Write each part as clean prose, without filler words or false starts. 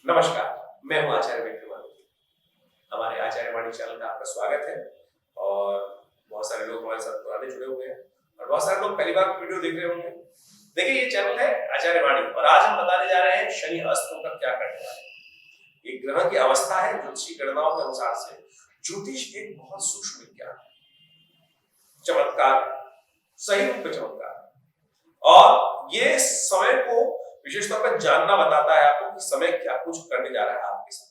नमस्कार, मैं हूं आचार्य व्यक्तिवाणी। हमारे आचार्य वाणी चैनल में आपका स्वागत है और बहुत सारे लोग हमारे साथ पुराने जुड़े हुए हैं और बहुत सारे लोग पहली बार वीडियो देख रहे होंगे। देखिए, ये चैनल है आचार्य वाणी और आज हम बताने जा रहे हैं शनि अस्त होकर क्या करने वाले हैं। एक ग्रह की अवस्था है ज्योतिषी गणनाओं के अनुसार से। ज्योतिष एक बहुत सूक्ष्म विज्ञान है, चमत्कार, सही रूप में चमत्कार, और ये समय को विशेष तौर पर जानना बताता है आपको कि समय क्या कुछ करने जा रहा है आपके साथ।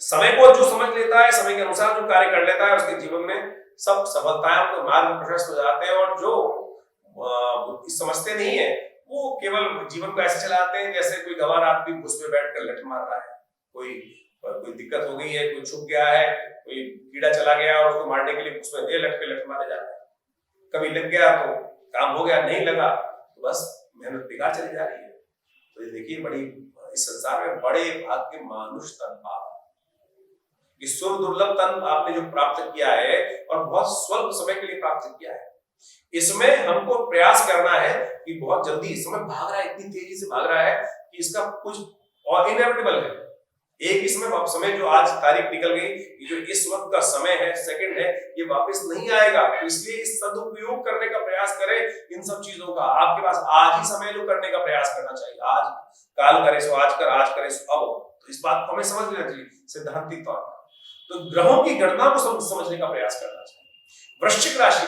समय को जो समझ लेता है, समय के अनुसार जो कार्य कर लेता है, उसके जीवन में सब सफलताएं आपको मार्ग में प्रशस्त हो जाते हैं। और जो समझते नहीं है वो केवल जीवन को ऐसे चलाते हैं जैसे कोई गवार आदमी घुस में बैठकर लठ मार रहा है। कोई दिक्कत हो गई है, कोई छुप गया है, कोई कीड़ा चला गया और उसको मारने के लिए उसमें लठ पे लठ मारे जाते हैं। कभी लग गया तो काम हो गया, नहीं लगा तो बस मेहनत बेकार चली जा रही है। तो ये देखिए, बड़ी इस संसार में बड़े भाग्य मानुष तन पाप, ईश्वर दुर्लभ तन आपने जो प्राप्त किया है और बहुत स्वल्प समय के लिए प्राप्त किया है, इसमें हमको प्रयास करना है कि बहुत जल्दी समय भाग रहा है, इतनी तेजी से भाग रहा है कि इसका कुछ और इनएविटेबल है। एक समय जो आज तारीख निकल गई, जो इस वक्त का समय है, सेकंड है, ये वापस नहीं आएगा। तो इसलिए इस सदुपयोग करने का प्रयास करें इन सब चीजों का। आपके पास आज ही समय जो करने का प्रयास करना चाहिए, आज काल करे सो आज कर, आज करे सो अब। तो इस बात को हमें समझ लेना चाहिए सिद्धांतिक तौर पर। तो ग्रहों की गणना को समझने का प्रयास करना चाहिए। वृश्चिक राशि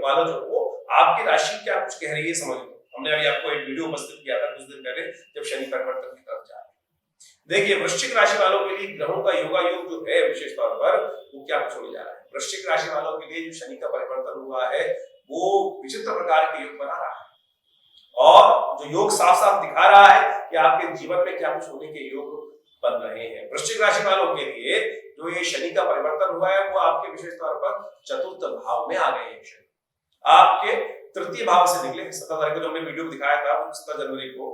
वालों जो हो, आपकी राशि क्या कुछ कह रही है समझ लो। हमने अभी आपको एक वीडियो उपस्थित किया था कुछ दिन पहले, जब शनि परिवर्तन की तरफ जा रहे। देखिए, वृश्चिक राशि वालों के लिए ग्रहों का योगायोग जो है विशेष तौर पर वो क्या कुछ होने जा रहा है। वृश्चिक राशि वालों के लिए जो शनि का परिवर्तन हुआ है वो विचित्र प्रकार के योग बना रहा है और जो योग साफ साफ दिखा रहा है कि आपके जीवन में क्या कुछ होने के योग बन रहे हैं। वृश्चिक राशि वालों के लिए जो ये शनि का परिवर्तन हुआ है वो आपके विशेष तौर पर चतुर्थ भाव में आ गए हैं। शनि आपके तृतीय भाव से निकले। 17 तारीख को जो हमने वीडियो दिखाया था, 17 जनवरी को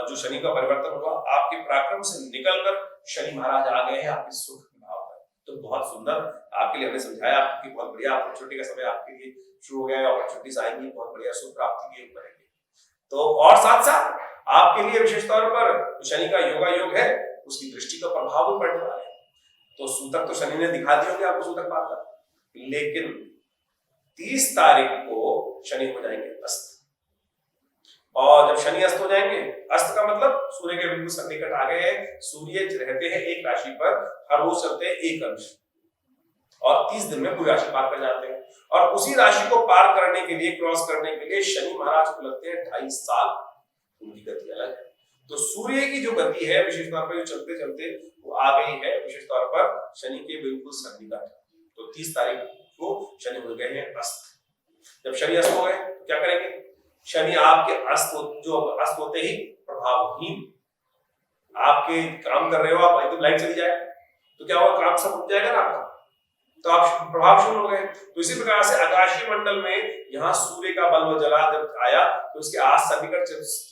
जो शनि का परिवर्तन हुआ, आपके पराक्रम से निकलकर शनि महाराज आ गए हैं आपके सुख भाव में। तो बहुत सुंदर आपके लिए हमने समझाया, आपकी बहुत बढ़िया अपॉर्चुनिटी का समय आपके लिए शुरू हो गया है। अपॉर्चुनिटीज आएंगी, बहुत बढ़िया सुख प्राप्ति के योग बनेंगे। तो और साथ साथ आपके लिए विशेष तौर पर शनि का योगा योग है, उसकी दृष्टि का प्रभाव भी पड़ने वाला है। तो सूतक तो शनि ने दिखा दिया होगा आपको, सूतक पाकर, लेकिन 30 तारीख को शनि हो जाएंगे अस्त। और जब शनि अस्त हो जाएंगे, अस्त का मतलब सूर्य के बिल्कुल सन्निकट आ गए हैं। सूर्य रहते हैं एक राशि पर, हर रोज चलते हैं एक अंश और 30 दिन में पूरी राशि पार कर जाते हैं। और उसी राशि को पार करने के लिए, क्रॉस करने के लिए शनि महाराज को लगते हैं 2.5 साल। उनकी गति अलग है। तो सूर्य की जो गति है विशेष तौर पर चलते चलते वो आ गई है विशेष तौर पर शनि के बिल्कुल सन्निकट। तो 30 तारीख को शनि हो गए हैं अस्त। जब शनि अस्त हो गए तो क्या करेंगे? शनि आपके अस्त होते ही प्रभावहीन, आपके काम कर रहे हो आप, एकदम लाइट चली जाए तो क्या होगा? काम सब रुक जाएगा ना आपका, तो आप प्रभावशील हो गए। तो इसी प्रकार से आकाशीय मंडल में यहाँ सूर्य का बल्ब जला जब आया तो उसके आस सन्निकट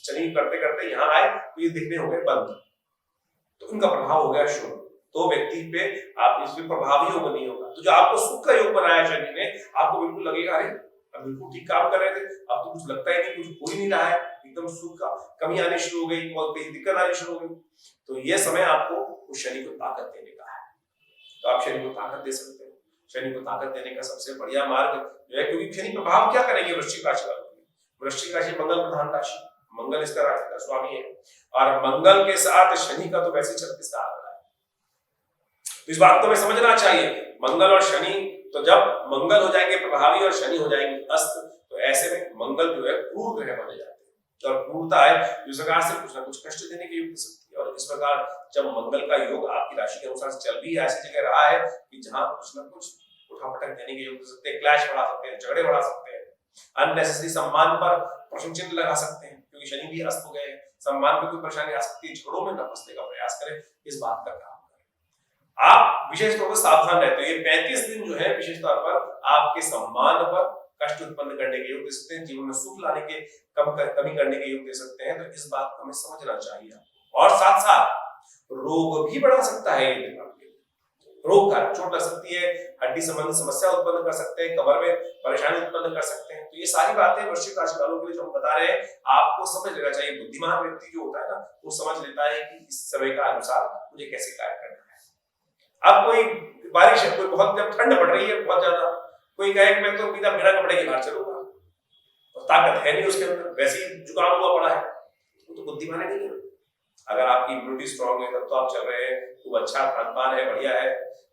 शनि करते करते यहाँ आए तो ये दिखने हो गए बंद, तो इनका प्रभाव हो गया शुरू। तो व्यक्ति पे आप इसमें प्रभावी योग नहीं होगा। तो जो आपको सुख का योग बनाया शनि ने, आपको बिल्कुल लगेगा अरे अब बिल्कुल ठीक काम कर रहे थे, अब तो कुछ लगता ही नहीं, कुछ हो ही नहीं रहा है, एकदम सुख का कमी आनी शुरू हो गई, बहुत बड़ी दिक्कत आनी शुरू हो गई। तो ये समय आपको उस शनि को ताकत देने का है। तो आप शनि को ताकत दे सकते हैं। शनि को ताकत देने का सबसे बढ़िया मार्ग जो है, क्योंकि शनि प्रभाव क्या करेंगे वृश्चिक राशि वालों के? वृश्चिक राशि मंगल प्रधान राशि, मंगल इसका राशि का स्वामी है और मंगल के साथ शनि का तो वैसे 36 का आ रहा है। तो इस बात को हमें समझना चाहिए। मंगल और शनि, तो जब मंगल हो जाएंगे प्रभावी और शनि हो जाएंगे अस्त, तो ऐसे में मंगल जो है क्रूर ग्रह माने जाते हैं और क्रूरता है जिस प्रकार से कुछ ना कुछ कष्ट देने की योग सकती है। और इस प्रकार जब मंगल का योग आपकी राशि के अनुसार चल भी ऐसी जगह रहा है कि जहां कुछ ना कुछ उठापटक देने के योग दे सकते हैं, क्लैश बढ़ा सकते हैं, झगड़े बढ़ा सकते हैं, अननेसेसरी सम्मान पर प्रश्न चिन्ह लगा सकते हैं, क्योंकि शनि भी अस्त हो गए हैं। सम्मान पर कोई परेशानी आ सकती है, झगड़ों में न फंसने का प्रयास करें, इस बात का काम करें। आप विशेष तौर पर सावधान रहते हो। ये 35 दिन जो है विशेष तौर पर आपके सम्मान पर कष्ट उत्पन्न करने के योग दे सकते हैं, जीवन में सुख लाने के कमी करने के योग दे सकते हैं। तो इस बात को हमें समझना चाहिए। और साथ साथ रोग भी बढ़ा सकता है ये दिन आपके। रोग कारक, चोट लग सकती है, हड्डी संबंधी समस्या उत्पन्न कर सकते हैं, कमर में परेशानी उत्पन्न कर सकते हैं। तो ये सारी बातें वृश्चिक राशि वालों के लिए जो हम बता रहे हैं, आपको समझ लेना चाहिए। बुद्धिमान व्यक्ति जो होता है ना, वो समझ लेता है कि इस समय का अनुसार मुझे कैसे कार्य करना है। अब कोई बारिश है, कोई बहुत जब ठंड पड़ रही है बहुत ज्यादा, कोई कहे कि मैं तो बिना कपड़े के बाहर चलूंगा, और ताकत है नहीं उसके अंदर, वैसे ही जुकाम हुआ पड़ा है, वो तो बुद्धिमान नहीं है। अगर आपकी इम्यूनिटी स्ट्रांग है तब तो आप चल रहे हैं, खूब अच्छा खान पान है, बढ़िया है,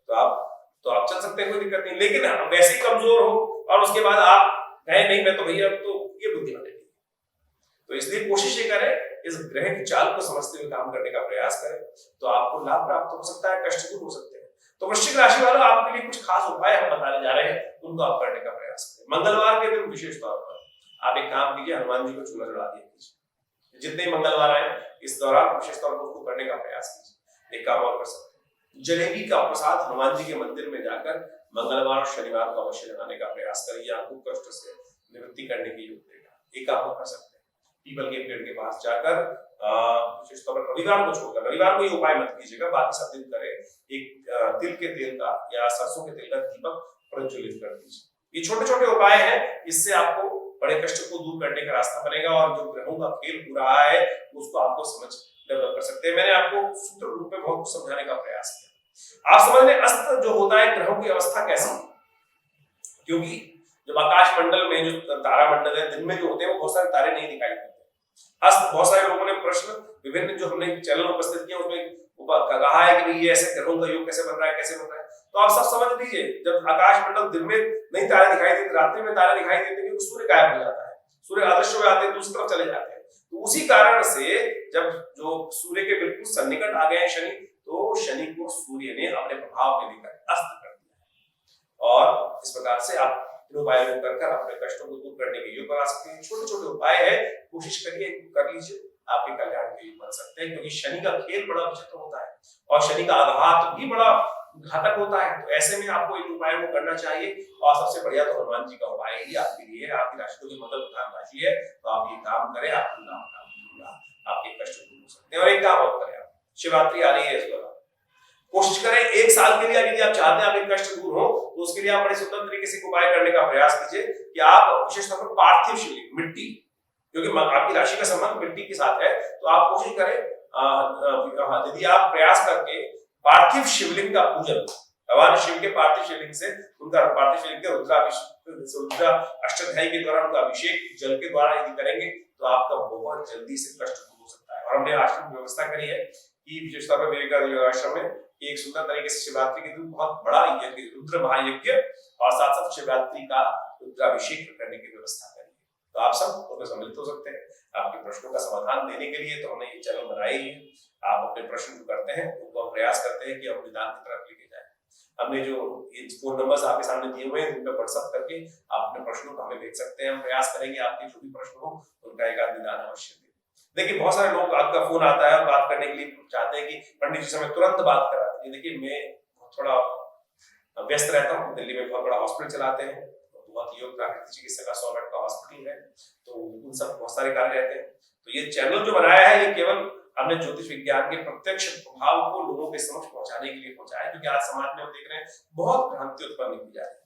तो आप चल सकते हैं, कोई दिक्कत नहीं। लेकिन वैसे ही कमजोर हो और उसके बाद आप कहें नहीं मैं तो भैया, तो ये बुद्धिमान नहीं है। तो इसलिए कोशिश ये करें, इस ग्रह की चाल को समझते हुए काम करने का प्रयास करें, तो आपको लाभ प्राप्त हो सकता है, कष्ट दूर हो सकते हैं। तो वृश्चिक राशि वालों, आपके लिए कुछ खास उपाय हम बताने जा रहे हैं, उनको आप करने का प्रयास करें। मंगलवार के दिन विशेष तौर पर आप एक काम कीजिए, हनुमान जी को चूना चढ़ा दिया कीजिए। जितने मंगलवार आए इस दौरान विशेष तौर पर उसको करने का प्रयास कीजिए। एक काम और कर सकते हैं, जलेबी का प्रसाद हनुमान जी के मंदिर में जाकर मंगलवार और शनिवार को अवश्य लगाने का प्रयास करिए, आपको कष्ट से निवृत्ति करने की योग देगा। एक काम और कर सकते हैं, पीपल के पेड़ के पास जाकर विशेष तौर पर रविवार को छोड़कर, रविवार को ये उपाय मत कीजिएगा, बाकी सब दिन करें, एक तिल के तेल का या सरसों के तेल का दीपक प्रज्वलित कर दीजिए। ये छोटे छोटे उपाय हैं, इससे आपको बड़े कष्ट को दूर करने का रास्ता बनेगा, और जो ग्रहों का खेल हो रहा है उसको आपको समझ डेवलप कर सकते हैं। मैंने आपको सूत्र रूप में बहुत कुछ समझाने का प्रयास किया। आप समझ लें, अस्त जो होता है, ग्रहों की अवस्था कैसी, क्योंकि जब आकाश मंडल में जो तारा मंडल है, दिन में जो होते हैं वो बहुत सारे तारे नहीं दिखाई देते। अस्त, बहुत सारे लोगों ने प्रश्न विभिन्न जो हमने चैनल उपस्थित किया उसमें कहा है कि ये ऐसे ग्रहों का योग कैसे बन रहा है, कैसे बन रहा है। तो आप सब समझ लीजिए, जब आकाश मंडल दिन में नहीं तारे दिखाई देते, रात्रि में तारे दिखाई देते, क्योंकि सूर्य गायब हो जाता है, सूर्य अदृश्य हो जाते हैं, दूसरी तरफ चले जाते हैं। तो उसी कारण से जब जो सूर्य के बिल्कुल सन्निकट आ गए हैं शनि, तो शनि को सूर्य ने अपने प्रभाव में लेकर अस्त कर दिया। और इस प्रकार से आप इन उपायों को कर अपने कष्टों को दूर करने के योग बना सकते हैं। छोटे छोटे उपाय है, कोशिश करिए, कर लीजिए, आपके कल्याण के योग बन सकते हैं। क्योंकि शनि का खेल बड़ा विचित्र होता है और शनि का आघात भी बड़ा घातक होता है। तो ऐसे में आपको इन उपायों को करना चाहिए, और सबसे बढ़िया तो हनुमान जी का उपाय ही आपके लिए, आपकी राशि की मतलब प्रधान राशि है, तो आप ये काम करें, आपको लाभ प्राप्त होगा, आपके कष्ट दूर हो सकते हैं। और एक काम और करें, आप शिवरात्रि आ रही है, इस दौरान कोशिश करें, एक साल के लिए यदि आप चाहते हैं आपके कष्ट दूर हो, तो उसके लिए आप बड़े स्वतंत्र तरीके से उपाय करने का प्रयास कीजिए कि आप विशेष तौर पर पार्थिव शिवलिंग, मिट्टी, क्योंकि आपकी राशि का संबंध मिट्टी के साथ है, तो आप कोशिश करें, यदि आप प्रयास करके पार्थिव शिवलिंग का पूजन, भगवान शिव के पार्थिव शिवलिंग से, उनका पार्थिव शिवलिंग के रुद्रा अष्टध्यायी के द्वारा उनका अभिषेक जल के द्वारा यदि करेंगे, तो आपका बहुत जल्दी से कष्ट दूर हो सकता है। और हमने आश्रम की व्यवस्था करी है कि विशेष तौर पर विवेकानंद आश्रम में एक सुंदर तरीके से शिवरात्रि के दिन बहुत बड़ा यज्ञ, रुद्र महायज्ञ, और साथ साथ शिवरात्रि का रुद्राभिषेक करने की व्यवस्था करी है। तो आप सब उसमें सम्मिलित हो सकते हैं। आपके प्रश्नों का समाधान देने के लिए तो हमने ये चैनल बनाए ही है। आप अपने प्रश्न करते हैं, उनको हम प्रयास करते हैं कि हम निदान की तरफ लेके जाए। हमने जो ये फोन नंबर्स आपके सामने दिए हुए हैं, उन पर व्हाट्सएप करके आप अपने प्रश्नों को हमें भेज सकते हैं। हम प्रयास करेंगे आपके जो भी प्रश्न हो उनका एक निदान अवश्य दें। देखिए, बहुत सारे लोग, आपका फोन आता है और बात करने के लिए चाहते हैं कि पंडित जी से हमें तुरंत बात करा दीजिए। देखिए, मैं थोड़ा व्यस्त रहता हूँ, दिल्ली में बहुत बड़ा हॉस्पिटल चलाते हैं, बहुत योग प्राकृतिक चिकित्सा का 100 बेड का हॉस्पिटल है, तो उन सब बहुत सारे कार्य रहते हैं। तो ये चैनल जो बनाया है, ये केवल हमने ज्योतिष विज्ञान के प्रत्यक्ष प्रभाव को लोगों के समक्ष पहुंचाने के लिए पहुंचाया, क्योंकि आज समाज में हम देख रहे हैं बहुत भ्रांति उत्पन्न की जा रही है।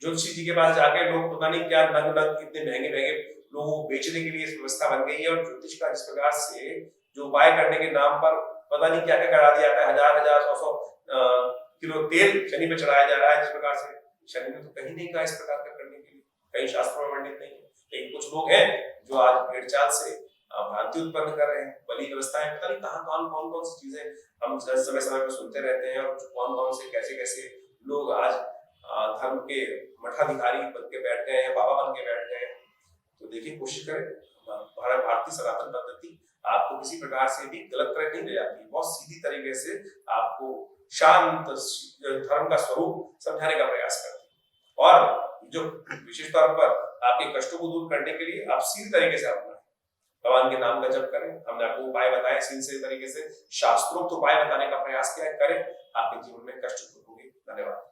ज्योतिषी जी के पास जाके लोग पता नहीं क्या नग इतने महंगे महंगे लोगों को बेचने के लिए इस व्यवस्था बन गई है। और ज्योतिष का जिस प्रकार से जो उपाय करने के नाम पर पता नहीं क्या क्या करा दिया जाता है, 1000-1000-100 किलो तेल शनि पे चढ़ाया जा रहा है। जिस प्रकार से शनि ने तो कहीं नहीं कहा इस प्रकार का करने के लिए, कई शास्त्रों में वर्णित नहीं है। लेकिन कुछ लोग हैं जो आज भेड़चाल से भ्रांति उत्पन्न कर रहे हैं, बलि व्यवस्थाएं, पता नहीं कहाँ कौन कौन सी चीजें हम समय समय पर सुनते रहते हैं, और कौन से कैसे कैसे लोग आज धर्म के मठाधिकारी बन के बैठ गए हैं, बाबा बन के बैठ गए हैं। तो देखिए, कोशिश करें, भारतीय सनातन पद्धति आपको किसी प्रकार से भी गलत तरह नहीं ले जाती, बहुत सीधी तरीके से आपको शांत धर्म का स्वरूप समझाने का प्रयास करती है। और जो विशेष तौर पर आपके कष्टों को दूर करने के लिए आप सीधे तरीके से अपना भगवान के नाम का जप करें। हमने आपको उपाय बताए, सीधे तरीके से शास्त्रोक्त उपाय बताने का प्रयास किया, करें, आपके जीवन में कष्ट दूर होंगे। धन्यवाद।